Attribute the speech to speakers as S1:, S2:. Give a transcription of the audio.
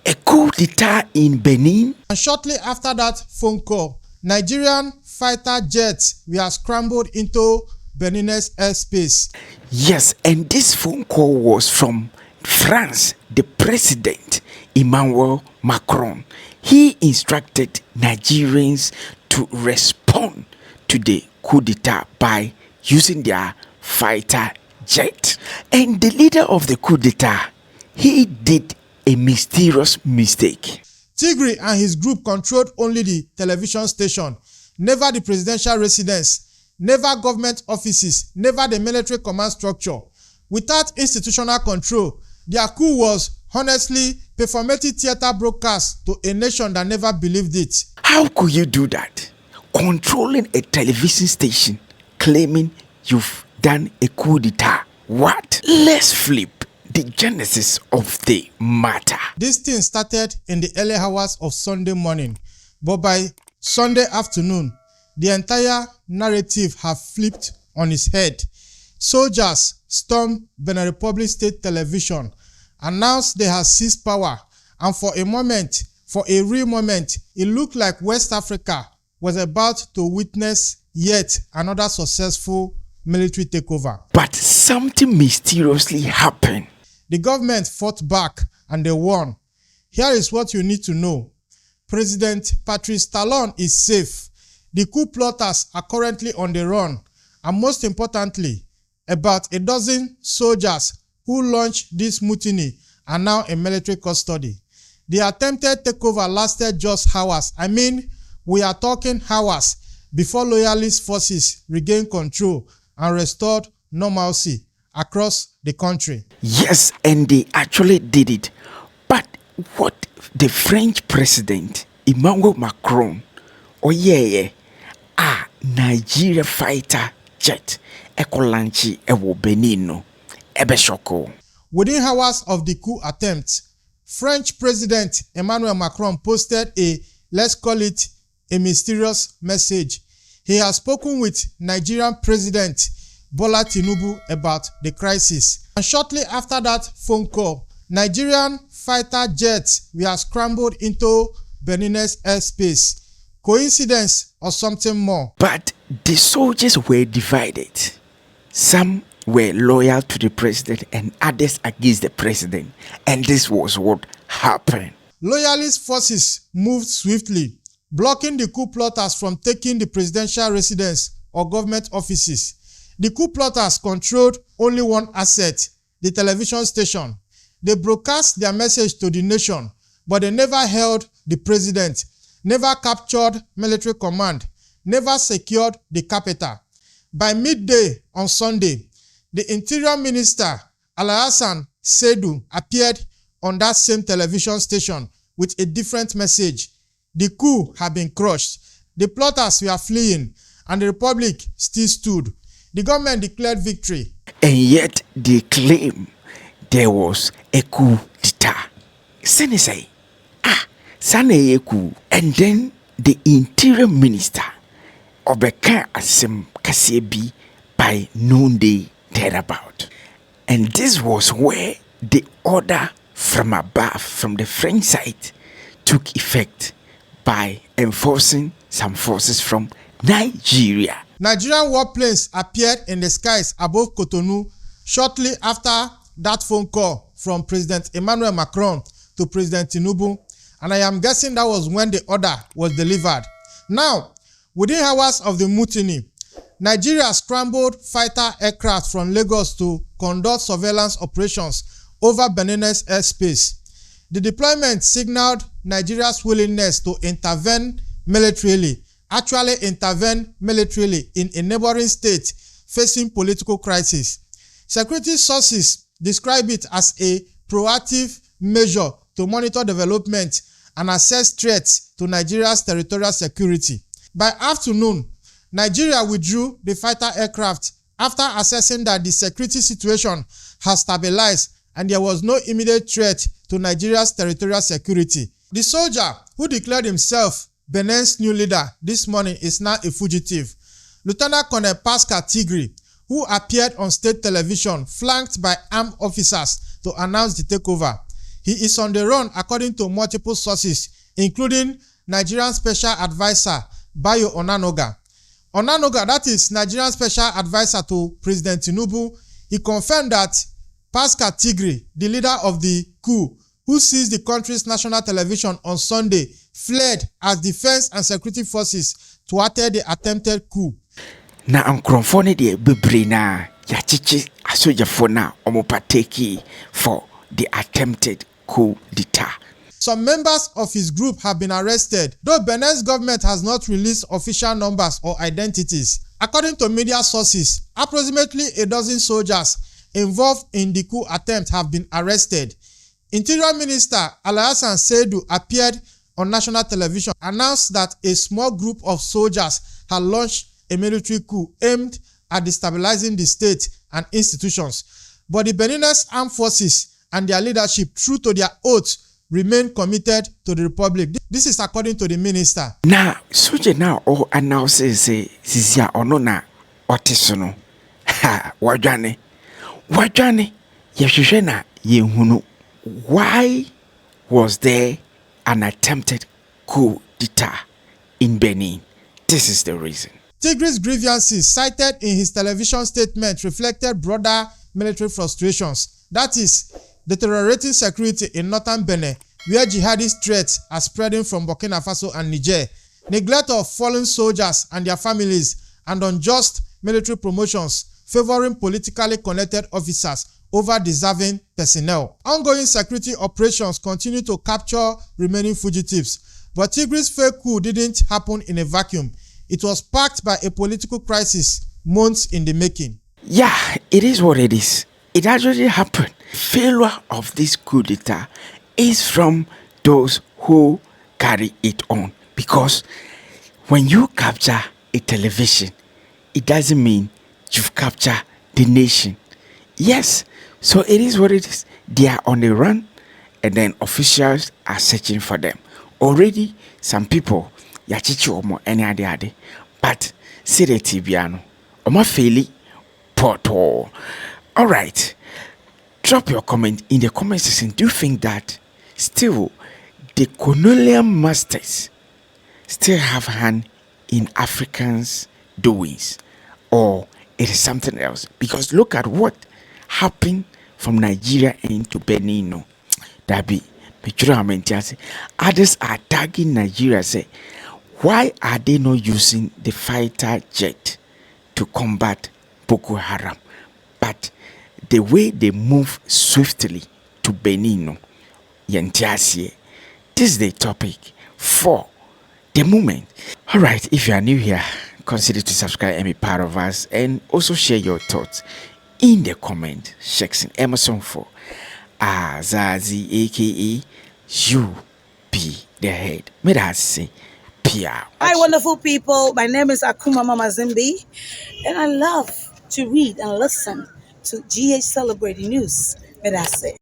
S1: A coup d'etat in Benin.
S2: And shortly after that phone call, Nigerian fighter jets were scrambled into Benin's airspace.
S1: Yes, and this phone call was from France, the president, Emmanuel Macron. He instructed Nigerians to respond to the coup d'etat by using their fighter jet. And the leader of the coup d'etat, he did a mysterious mistake.
S2: Tigray and his group controlled only the television station, never the presidential residence, never government offices, never the military command structure. Without institutional control, their coup was honestly performative theater broadcast to a nation that never believed it.
S1: How could you do that? Controlling a television station, claiming you've done a coup d'etat. What? Let's flip the genesis of the matter.
S2: This thing started in the early hours of Sunday morning, but by Sunday afternoon, the entire narrative had flipped on its head. Soldiers stormed Benin Republic State Television, announced they had seized power, and for a real moment, it looked like West Africa was about to witness yet another successful military takeover.
S1: But something mysteriously happened.
S2: The government fought back and they won. Here is what you need to know. President Patrice Talon is safe. The coup plotters are currently on the run. And most importantly, about a dozen soldiers who launched this mutiny are now in military custody. The attempted takeover lasted just hours. I mean, we are talking hours before loyalist forces regained control and restored normalcy across the country.
S1: Yes, and they actually did it. But what the French president, Emmanuel Macron, Nigeria fighter jet, ekolanchi ewo Benin, ebeshoko.
S2: Within hours of the coup attempt, French President Emmanuel Macron posted a, let's call it, a mysterious message. He has spoken with Nigerian President Bola Tinubu about the crisis. And shortly after that phone call, Nigerian fighter jets were scrambled into Benin's airspace. Coincidence or something more?
S1: But the soldiers were divided. Some were loyal to the president and others against the president. And this was what happened.
S2: Loyalist forces moved swiftly, blocking the coup plotters from taking the presidential residence or government offices. The coup plotters controlled only one asset, the television station. They broadcast their message to the nation, but they never held the president, never captured military command, never secured the capital. By midday on Sunday, the Interior Minister, Alhassan Seidu, appeared on that same television station with a different message. The coup had been crushed. The plotters were fleeing, and the republic still stood. The government declared victory.
S1: And yet they claim there was a coup d'etat. Say, Sane coup. And then the Interior Minister, Obeka Asem Kasebi, by noonday thereabout. And this was where the order from above, from the French side, took effect by enforcing some forces from Nigeria.
S2: Nigerian warplanes appeared in the skies above Cotonou shortly after that phone call from President Emmanuel Macron to President Tinubu, and I am guessing that was when the order was delivered. Now, within hours of the mutiny, Nigeria scrambled fighter aircraft from Lagos to conduct surveillance operations over Benin's airspace. The deployment signaled Nigeria's willingness to intervene militarily in a neighboring state facing political crisis. Security sources describe it as a proactive measure to monitor development and assess threats to Nigeria's territorial security. By afternoon, Nigeria withdrew the fighter aircraft after assessing that the security situation has stabilized and there was no immediate threat to Nigeria's territorial security. The soldier who declared himself Benin's new leader this morning is now a fugitive. Lieutenant Colonel Pascal Tigray, who appeared on state television flanked by armed officers to announce the takeover. He is on the run according to multiple sources, including Nigerian Special Advisor Bayo Onanoga. Onanoga, that is Nigerian Special Advisor to President Tinubu, he confirmed that Pascal Tigre, the leader of the coup, who seized the country's national television on Sunday, fled as defense and security forces thwarted the attempted coup.
S1: Na nkromfo ne de bebre na ya chichi asojafo na omopateki for the attempted coup d'etat.
S2: Some members of his group have been arrested, though Benin's government has not released official numbers or identities. According to media sources, approximately a dozen soldiers involved in the coup attempt have been arrested. Interior Minister Alhassan Seidu appeared on national television, announced that a small group of soldiers had launched a military coup aimed at destabilizing the state and institutions. But the Beninese armed forces and their leadership, true to their oath, remain committed to the republic. This is according to the minister.
S1: Na soje na o announce say sisia ono na otisono. Ha, wadwane yehwehwe na yehunu. Why was there an attempted coup d'etat in Benin? This is the reason.
S2: Tigre's grievances cited in his television statement reflected broader military frustrations. That is, deteriorating security in northern Benin, where jihadist threats are spreading from Burkina Faso and Niger, neglect of fallen soldiers and their families, and unjust military promotions favoring politically connected officers over deserving personnel. Ongoing security operations continue to capture remaining fugitives, but Tigre's fake coup didn't happen in a vacuum. It was sparked by a political crisis months in the making.
S1: Yeah, it is what it is. It actually happened. Failure of this coup d'etat is from those who carry it on. Because when you capture a television, it doesn't mean you've captured the nation. Yes, so it is what it is. They are on the run, and then officials are searching for them. Already, some people, yachichi omo any ade, but see the tibiano, omo faili poto. All right. Drop your comment in the comment section. Do you think that still the colonial masters still have hand in Africans' doings, or it is something else? Because look at what happened from Nigeria into Benin. That be others are tagging Nigeria. Say, why are they not using the fighter jet to combat Boko Haram? But the way they move swiftly to Benin, this is the topic for the moment. All right, if you are new here, consider to subscribe and be part of us, and also share your thoughts in the comment section. Emerson for Azazi, aka you be the head. May that say, Pia.
S3: Hi, wonderful people. My name is Akuma Mama Zimbi, and I love to read and listen to GH Celebrating News. May that say.